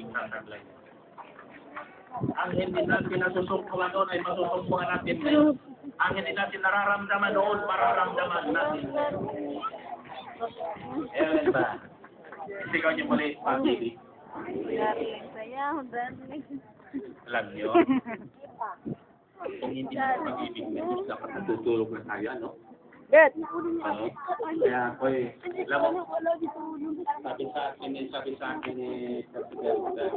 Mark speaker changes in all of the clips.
Speaker 1: itasaglay. Ang hindi natin nasusumpungan doon ay masusumpungan natin ngayon. Ang hindi natin nararamdaman doon, mararamdaman natin. Ewan ba? Isigaw niyo muli, pag-ibig.
Speaker 2: Saya, darling.
Speaker 1: Alam niyo, kung hindi mo pag-ibig na Diyos, dapat natutulog na tayo, ano?
Speaker 2: Good.
Speaker 1: Ano? Kaya, alam mo, sabi sa akin ni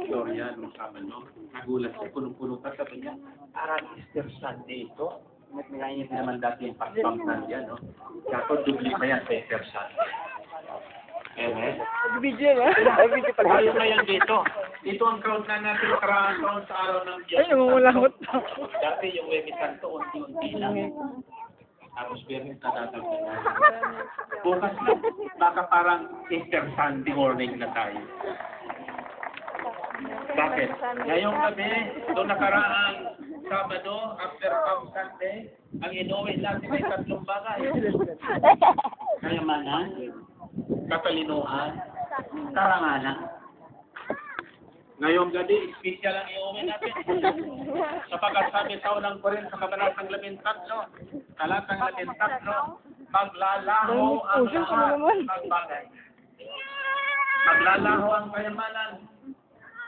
Speaker 1: Gloria, nung sabi, no? Nagulat siya, punong-punong ka, sabi niya, parang Easter Sunday ito. Ngayon naman dati yung Paspang Sunday, no? Kaya ito, dubli pa yan sa Easter Sunday.
Speaker 2: Video ba? Video pala.
Speaker 1: Ayaw na yan dito. Dito ang crowd na natin, karaan crowd sa araw ng Diyos.
Speaker 2: Ay, namumulahot.
Speaker 1: Dati yung Wemi Santo, unti-unti lang. Tapos Bernis na tatagdagan. Bukas baka parang Easter Sunday morning na tayo. Bakit? Ngayong gabi, doon nakaraang Sabado, after Palm Sunday, ang inuwi natin ay 3 bagay. Kayamanan, katalinuhan, karangalan. Ngayong gabi, special ang iuwi natin. Sapagkat sabi sa unang Korin sa kabanatang 13, talatang 13, maglalaho ang lahat ng bagay. Maglalaho ang kayamanan,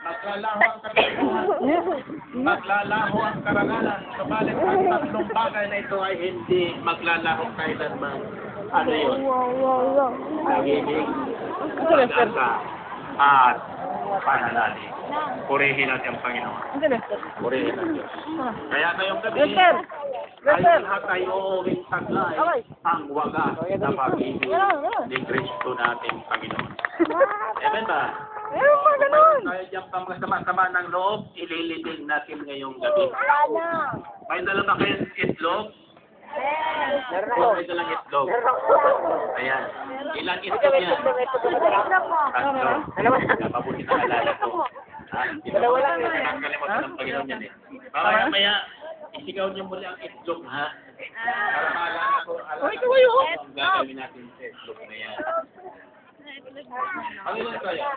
Speaker 1: maglalaho ang katalinuhan, maglalaho ang karangalan. Subalit ang 3 bagay na ito ay hindi maglalaho kailanman. Ano yun? Pag-ibig, pag-asa, at pananalig. Purihin natin ang Panginoon. Purihin ang Diyos. Kaya ngayong gabi, ay lahat ay uuwing taglay ang wagas na pag-ibig ni Kristo nating Panginoon. Amen ba? Kaya diyang pamasama-sama ng loob, ililibing natin ngayong gabi. May dala ba kayong itlog? May dalang itlog. Ayan. Ilang itlog yan? 3. Mabuti na alala ko. Nakakalimutan ng Panginoon yan eh. Mamaya, isigaw niyo muli ang itlog, ha? Para maalala ko, ang gagawin natin sa itlog na yan. Panginoon kaya?